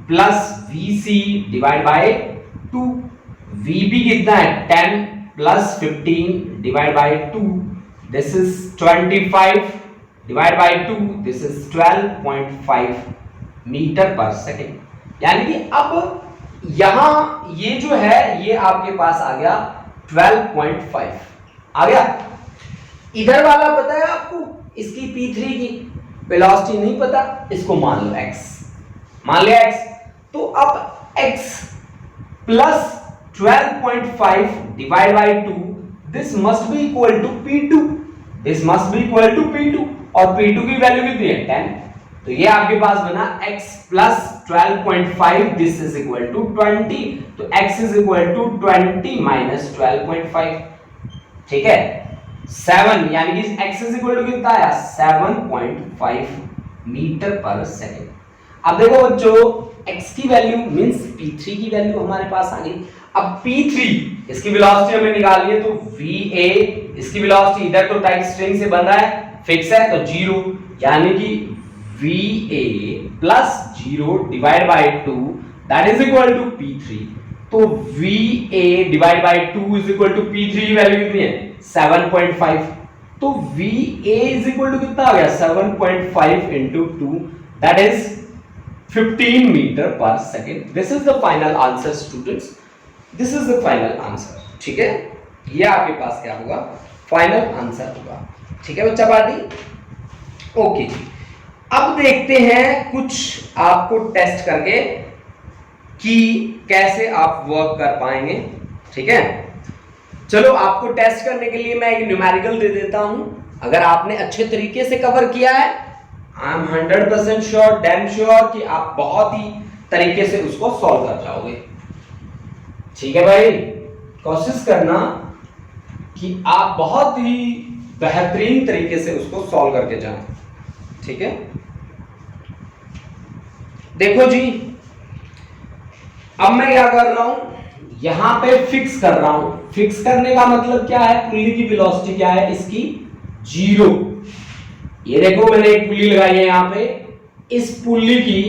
plus Vc divide by 2। Vb कितना है 10 plus 15 divide by 2, this is 25 divide by 2, this is 12.5 metre per second. यानी कि अब यहां ये जो है ये आपके पास आ गया 12.5 आ गया। इधर वाला पता है आपको, इसकी P3 की वेलोसिटी नहीं पता, इसको मान लो x, मान लिया x। तो अब x plus 12.5 divide by 2, this must be equal to P2, this must be equal to P2, और P2 की वैल्यू कितनी है 10। तो ये आपके पास बना x plus 12.5, this is equal to 20, तो x is equal to 20 minus 12.5, ठीक है। 7 यानी कि x इज इक्वल टू कितना आया 7.5 मीटर पर सेकेंड। अब देखो बच्चों, x की वैल्यू मींस p3 की वैल्यू हमारे पास आ गई। अब p3 इसकी वेलोसिटी हमें निकालनी है, तो va इसकी वेलोसिटी इधर तो टाइट स्ट्रिंग से बन रहा है, फिक्स है, तो 0, यानी कि va plus 0 divide by 2 that is equal to p3। तो va divide by 2 is equal to p3 की वैल्यू कितनी है 7.5। तो va इज इक्वल टू कितना आ गया 7.5 into 2 that is 15 metre per second. This is the final answer students, this is the final answer, ठीक है। ये आपके पास क्या होगा फाइनल आंसर होगा, ठीक है बच्चा पार्टी। ओके जी, अब देखते हैं कुछ आपको टेस्ट करके कि कैसे आप वर्क कर पाएंगे, ठीक है। चलो आपको टेस्ट करने के लिए मैं एक न्यूमेरिकल दे देता हूं। अगर आपने अच्छे तरीके से कवर किया है, I am 100% sure, damn sure कि आप बहुत ही तरीके से उसको सॉल्व कर जाओगे, ठीक है भाई। कोशिश करना कि आप बहुत ही बेहतरीन तरीके से उसको सॉल्व करके जाएं, ठीक है। देखो जी, अब मैं क्या कर रहा हूं, यहां पे फिक्स कर रहा हूं। फिक्स करने का मतलब क्या है, पुल्ली की वेलोसिटी क्या है इसकी 0। ये देखो मैंने एक पुल्ली लगाई है यहां पे, इस पुल्ली की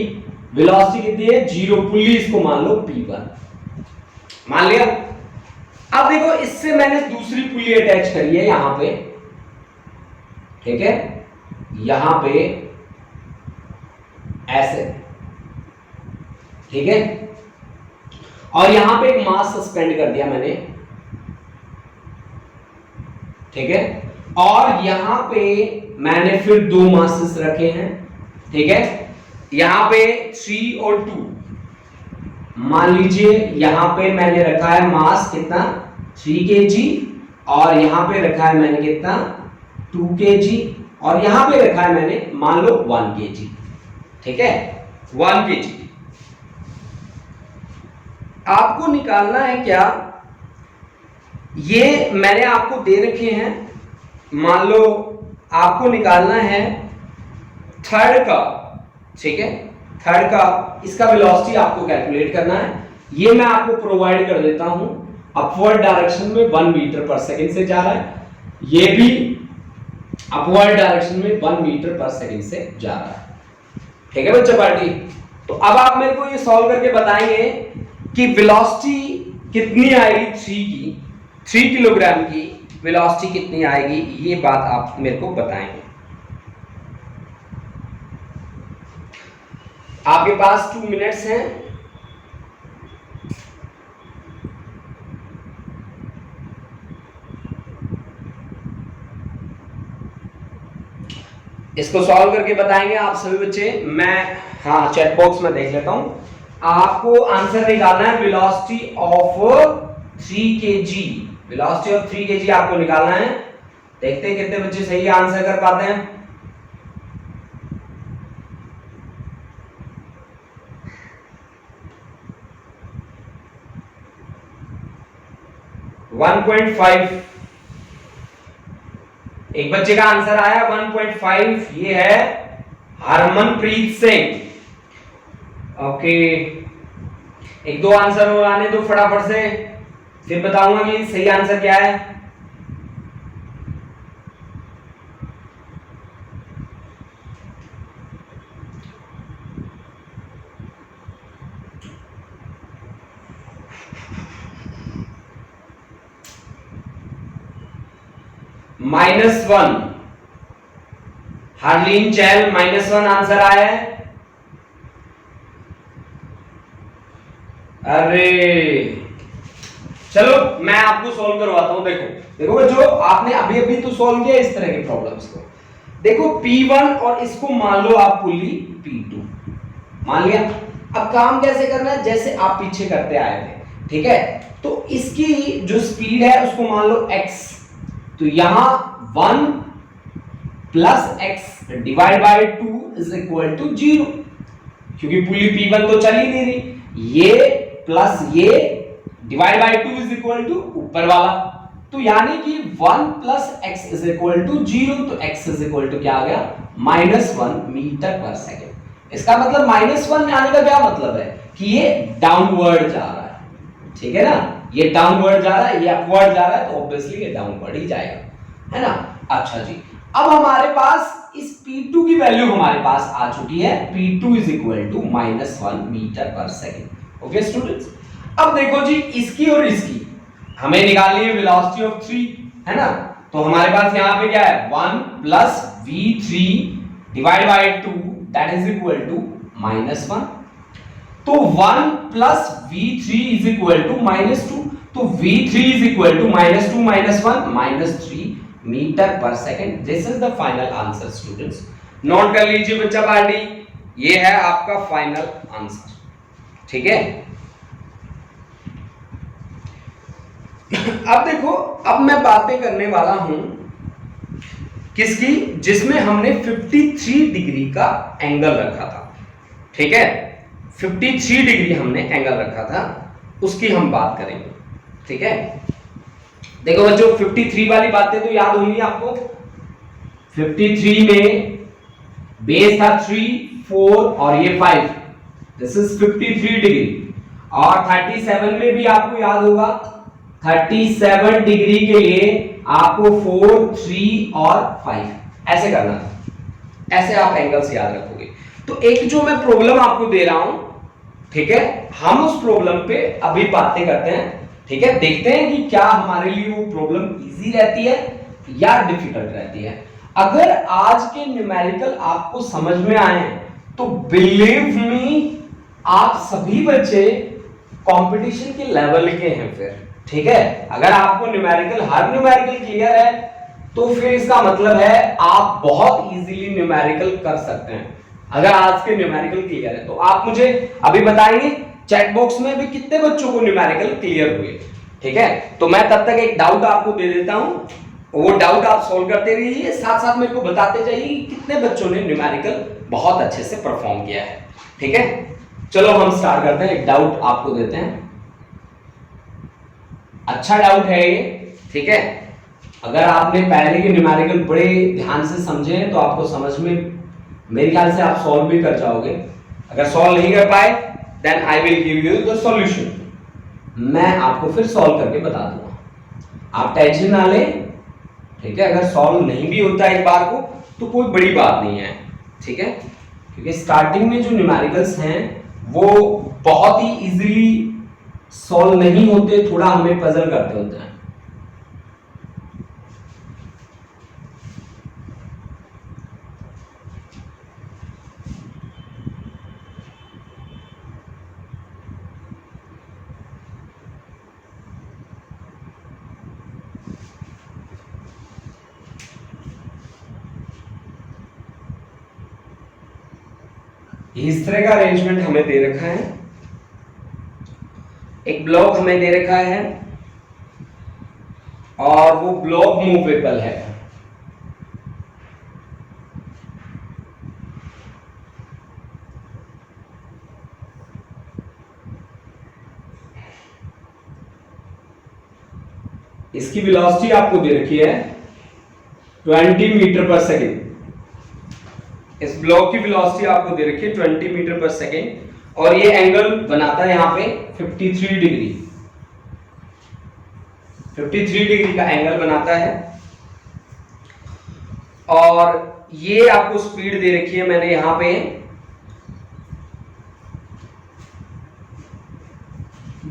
वेलोसिटी कितनी है 0, पुल्ली इसको मान लो P1, मान लिया। अब देखो इससे मैंने दूसरी पुल्ली अटैच करी है यहां पे, ठीक है, यहां पे ऐसे, ठीक है, और यहां पे एक मास सस्पेंड कर दिया मैंने, ठीक है, और यहां पे मैंने फिर 2 मासेस रखे हैं, ठीक है। यहां पे 3 और 2, मान लीजिए यहां पे मैंने रखा है मास कितना 3 kg, और यहां पे रखा है मैंने कितना 2 kg, और यहां पे रखा है मैंने मान लो 1 kg, ठीक है, 1 kg। आपको निकालना है क्या, ये मैंने आपको दे रखे हैं, मान लो आपको निकालना है थर्ड का, ठीक है, थर्ड का इसका वेलोसिटी आपको कैलकुलेट करना है। ये मैं आपको प्रोवाइड कर देता हूं, अपवर्ड डायरेक्शन में 1 मीटर पर सेकंड से जा रहा है, ये भी अपवर्ड डायरेक्शन में 1 मीटर पर सेकंड से जा रहा है, ठीक है बच्चा पार्टी। तो अब आप मेरे को ये सॉल्व करके बताएंगे कि वेलोसिटी कितनी आएगी 3 किलोग्राम की वेलोसिटी कितनी आएगी, ये बात आप मेरे को बताएंगे। आपके पास 2 मिनट्स हैं। इसको सॉल्व करके बताएंगे आप सभी बच्चे। मैं हाँ चैट बॉक्स में देख लेता हूं। आपको आंसर निकालना है velocity of 3 kg, velocity of 3 kg आपको निकालना है। देखते हैं कितने बच्चे सही आंसर कर पाते हैं। एक बच्चे का आंसर आया 1.5, ये है हरमनप्रीत सिंह। ओके, 1-2 आंसर और आने दो फटाफट से, फिर बताऊंगा कि सही आंसर क्या है। -1, हार्लिन चैल -1 आंसर आया है। अरे चलो मैं आपको सॉल्व करवाता हूं। देखो बच्चों, आपने अभी अभी तो सॉल्व किया इस तरह के प्रॉब्लम्स को। देखो P1 और इसको मान लो आप पुली P2, मान लिया। अब काम कैसे करना है, जैसे आप पीछे करते आए थे, ठीक है। तो इसकी जो स्पीड है उसको मान लो x, तो यहां 1 plus x divide by 2 is equal to 0, क्योंकि पुली P1 तो चल ही नहीं रही। ये प्लस ये divide by 2 is equal to ऊपर वाला, तो यानी कि 1 plus x is equal to 0, तो x इज इक्वल टू क्या आ गया, -1 मीटर पर सेकेंड। इसका मतलब -1 में आने का क्या मतलब है कि ये डाउनवर्ड जा रहा है, ठीक है ना। ये डाउनवर्ड जा रहा है, ये अपवर्ड जा रहा है, तो ऑब्वियसली ये डाउनवर्ड ही जाएगा, है ना। अच्छा जी, अब हमारे पास इस P2 की वैल्यू हमारे पास आ चुकी है, P2 is equal to -1 metre per second. Okay students, अब देखो जी इसकी और इसकी हमें निकालनी है वेलोसिटी ऑफ 3, है ना। तो हमारे पास यहां पे क्या है, 1 plus v3 divide by 2 that is equal to -1। तो 1 plus v3 is equal to -2, तो v3 is equal to -2 -1 -3 metre per second. This is the final answer students, note कर लीजिए बच्चा पार्टी, ये है आपका फाइनल आंसर, ठीक है। अब देखो, अब मैं बातें करने वाला हूं किसकी, जिसमें हमने 53 डिग्री का एंगल रखा था, ठीक है। 53 डिग्री हमने एंगल रखा था, उसकी हम बात करेंगे, ठीक है। देखो बच्चों 53 वाली बातें तो याद होंगी आपको। 53 में बेस था 3, 4 और ये 5, दिस इज 53 डिग्री। और 37 में भी आपको याद होगा, 37 डिग्री के लिए आपको 4, 3 और 5 ऐसे करना था, ऐसे आप एंगल्स याद रखोगे। तो एक जो मैं प्रॉब्लम आपको दे रहा हूं, ठीक है, हम उस प्रॉब्लम पे अभी बातें करते हैं, ठीक है। देखते हैं कि क्या हमारे लिए वो प्रॉब्लम इजी रहती है या डिफिकल्ट रहती है। अगर आज के न्यूमेरिकल आपको समझ में आए तो बिलीव मी, आप सभी बच्चे कंपटीशन के लेवल के हैं फिर, ठीक है। अगर आपको न्यूमेरिकल, हर न्यूमेरिकल क्लियर है तो फिर इसका मतलब है आप बहुत इजीली न्यूमेरिकल कर सकते हैं। अगर आज के न्यूमेरिकल क्लियर है तो आप मुझे अभी बताएंगे चैट बॉक्स में भी कितने बच्चों को न्यूमेरिकल क्लियर हुए, ठीक है। तो मैं तब तक एक डाउट आपको दे देता हूं, वो डाउट आप सॉल्व करते रहिए, साथ साथ मेरे को बताते जाइए कितने बच्चों ने न्यूमेरिकल बहुत अच्छे से परफॉर्म किया है, ठीक है। चलो हम स्टार्ट करते हैं, एक डाउट आपको देते हैं, अच्छा डाउट है ये, ठीक है। अगर आपने पहले के न्यूमेरिकल बड़े ध्यान से समझे हैं तो आपको समझ में, मेरे ख्याल से आप सॉल्व भी कर जाओगे। अगर सॉल्व नहीं कर पाए then I will give you the solution, मैं आपको फिर सॉल्व करके बता दूंगा, आप टेंशन ना लें, ठीक है। अगर सॉल्व नहीं भी होता एक बार को तो कोई बड़ी बात नहीं है, ठीक है, क्योंकि स्टार्टिंग में जो न्यूमेरिकल्स हैं वो बहुत ही इजीली सॉल्व नहीं होते, थोड़ा हमें पजल करते होते हैं। इस तरह का अरेंजमेंट हमें दे रखा है, एक ब्लॉक हमें दे रखा है और वो ब्लॉक मूवेबल है। इसकी वेलोसिटी आपको दे रखी है 20 मीटर पर सेकेंड। इस ब्लॉक की वेलोसिटी आपको दे रखी है 20 मीटर पर सेकेंड और ये एंगल बनाता है यहां पे 53 डिग्री, 53 डिग्री का एंगल बनाता है। और ये आपको स्पीड दे रखी है मैंने यहां पे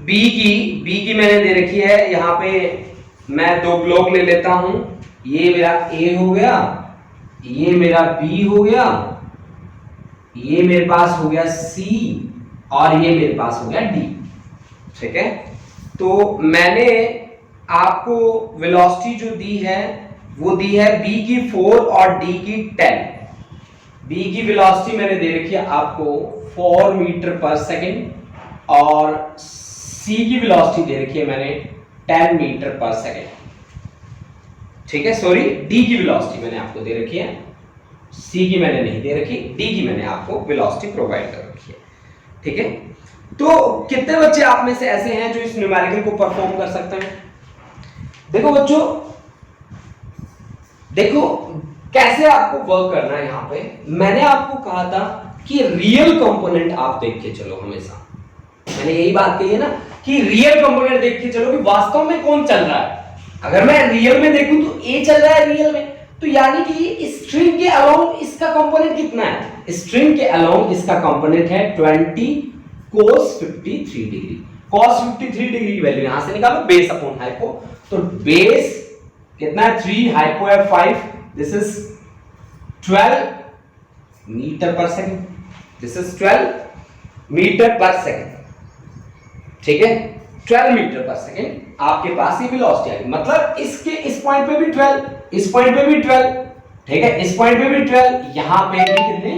बी की मैंने दे रखी है यहां पे, मैं दो ब्लॉक ले लेता हूं, ये मेरा ए हो गया, ये मेरा बी हो गया, ये मेरे पास हो गया सी और ये मेरे पास हो गया डी, ठीक है। तो मैंने आपको वेलोसिटी जो दी है वो दी है b की 4 और d की 10। b की वेलोसिटी मैंने दे रखी है आपको 4 मीटर पर सेकेंड और c की वेलोसिटी दे रखी है मैंने 10 मीटर पर सेकेंड। ठीक है, सॉरी d की वेलोसिटी मैंने आपको दे रखी है, c की मैंने नहीं दे रखी, d की मैंने आपको वेलोसिटी प्रोवाइड कर रखी है। ठीक है, तो कितने बच्चे आप में से ऐसे हैं जो इस न्यूमेरिकल को परफॉर्म कर सकते हैं? देखो बच्चों, देखो कैसे आपको वर्क करना है। यहां पे मैंने आपको कहा था कि रियल कंपोनेंट आप देख के चलो हमेशा। मैंने यही बात कही है ना कि रियल कंपोनेंट देख के चलो कि वास्तव में कौन चल रहा है। अगर मैं रियल में देखूं तो ए चल रहा है रियल में, तो यानी कि स्ट्रिंग के अलोंग इसका कंपोनेंट कितना है? स्ट्रिंग के अलोंग इसका कंपोनेंट है 20 cos 53 डिग्री। cos 53 डिग्री की वैल्यू यहां से निकालो, बेस अपॉन हाइपो। तो बेस कितना है 3, हाइपो है 5, this is 12 metre per second, this is 12 metre per second. ठीक है, 12 मीटर पर सेकंड आपके पास ये वेलोसिटी आएगी। मतलब इसके इस पॉइंट पे भी 12, इस पॉइंट पे भी 12, ठीक है, इस पॉइंट पे भी 12, यहां पे भी कितने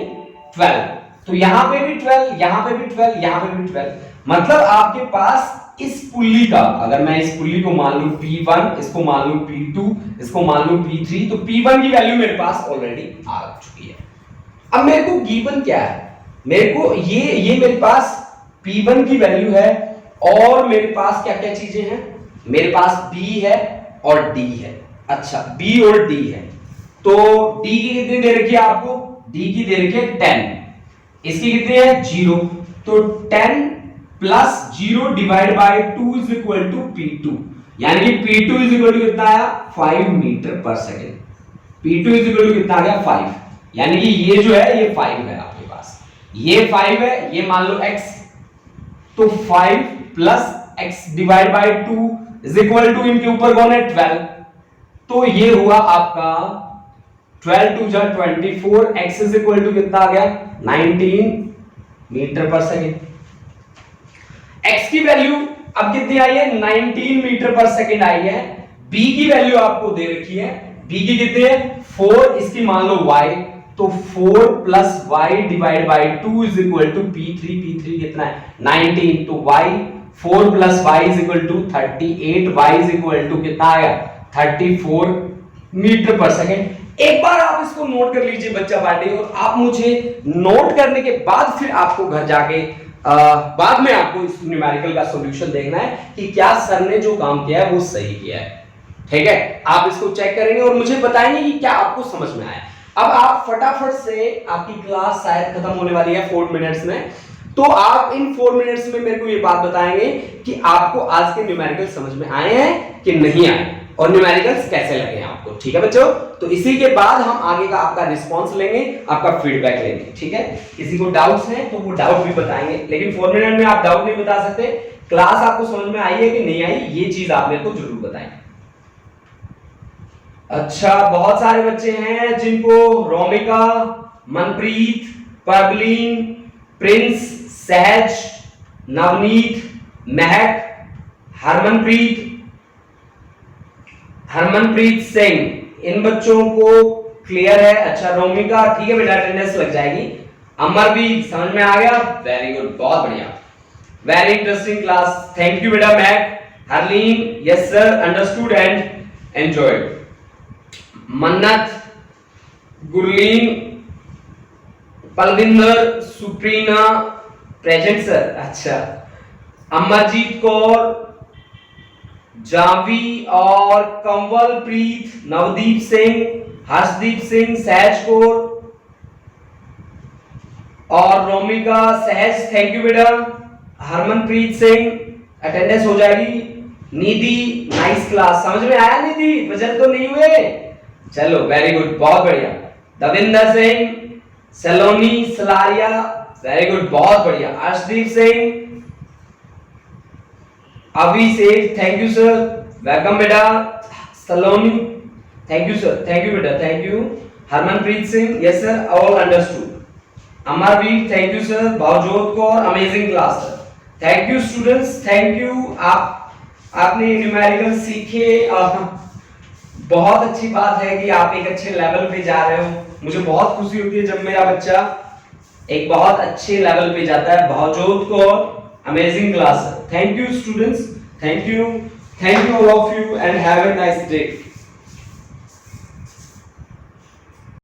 12, तो यहां पे भी 12, यहां पे भी 12, यहां पे भी 12। मतलब आपके पास इस पुल्ली का, अगर मैं इस पुल्ली को मान लूं P1, इसको मान लूं P2, इसको मान लूं P3, तो P1 की वैल्यू मेरे पास ऑलरेडी आ चुकी है। अब मेरे को गिवन क्या है? मेरे को ये मेरे पास P1 की वैल्यू है और मेरे पास क्या क्या चीजें हैं? मेरे पास B है और D है। अच्छा, B और D है, तो D की कितनी दे रखी है आपको? D की दे रखी है 10, इसकी कितनी है 0, तो 10 plus 0 divide by 2 is equal to P2, यानी कि P2 इज इक्वल टू कितना आया 5 metre per second. P2 is equal to कितना आ गया 5, यानी कि ये जो है ये 5 है आपके पास, ये 5 है, ये मान लो x, तो 5 plus x divide by 2 is equal to, इनके ऊपर कौन है 12, तो ये हुआ आपका 12 टू जा 24, x इज इक्वल टू कितना आ गया 19 मीटर पर सेकेंड। x की वैल्यू अब कितनी आई है 19 मीटर पर सेकेंड आई है। b की वैल्यू आपको दे रखी है, b की कितनी है 4, इसकी मान लो y, तो 4 plus y divide by 2 is equal to P3, P3 कितना है 19, तो y 4 plus y is equal to 38, y is equal to कितना आया 34 मीटर पर सेकेंड। एक बार आप इसको नोट कर लीजिए बच्चा पार्टी, और आप मुझे नोट करने के बाद फिर आपको घर जाके बाद में आपको इस न्यूमेरिकल का सॉल्यूशन देखना है कि क्या सर ने जो काम किया है वो सही किया है। ठीक है, आप इसको चेक करेंगे और मुझे बताएंगे कि क्या आपको समझ में आया। अब आप फटाफट से, आपकी क्लास शायद खत्म होने वाली है 4 मिनट्स में, तो आप इन 4 मिनट्स में मेरे को ये बात बताएंगे कि आपको आज के न्यूमेरिकल समझ में आए हैं कि नहीं आए, और न्यूमेरिकल्स कैसे लगे हैं आपको। ठीक है बच्चों, तो इसी के बाद हम आगे का आपका रिस्पांस लेंगे, आपका फीडबैक लेंगे। ठीक है, किसी को डाउट्स हैं तो वो डाउट भी बताएंगे, लेकिन 4 मिनट में आप डाउट नहीं बता सकते। क्लास आपको समझ में आई है कि नहीं आई, ये चीज आप मेरे को जरूर बताएंगे। अच्छा, बहुत सारे बच्चे हैं जिनको रोमिका, मनप्रीत, परवलीन, प्रिंस, सहज, नवनीत, महक, हरमनप्रीत सिंह, इन बच्चों को क्लियर है। अच्छा रोमिका, ठीक है बेटा, अटेंडेंस लग जाएगी। अमरवीर, समझ में आ गया, वेरी गुड, बहुत बढ़िया, very interesting class, thank you बेटा। महक, Harleen, yes sir, understood and enjoyed. मन्नत, गुरलीन, पलविंदर, सुप्रीना, प्रेजेंट सर। अच्छा, अमरजीत कौर, जावी और कंवलप्रीत, नवदीप सिंह, हर्षदीप सिंह, सहज कौर और रोमिका, सहज, थैंक यू बेटा। हरमनप्रीत सिंह, अटेंडेंस हो जाएगी। निधि, नाइस क्लास, समझ में आया निधि, वजन तो नहीं हुए, चलो वेरी गुड, बहुत बढ़िया। दविंदर सिंह, सलोनी, सलारिया, वेरी गुड, बहुत बढ़िया। Arshdeep Singh, Abhishek, thank you sir, welcome बेटा। Saloni, thank you sir, thank you बेटा, thank you. Harmanpreet Singh, yes sir, all understood. Amarveer, thank you sir. Bhavjot Kaur, amazing class sir, thank you students, thank you. आपने न्यूमेरिकल सीखे, बहुत अच्छी बात है कि आप एक अच्छे लेवल पे जा रहे हो। मुझे बहुत खुशी होती है जब मेरा बच्चा एक बहुत अच्छे लेवल पे जाता है। बहुत को amazing class. Thank you students, thank you all of you and have a nice day.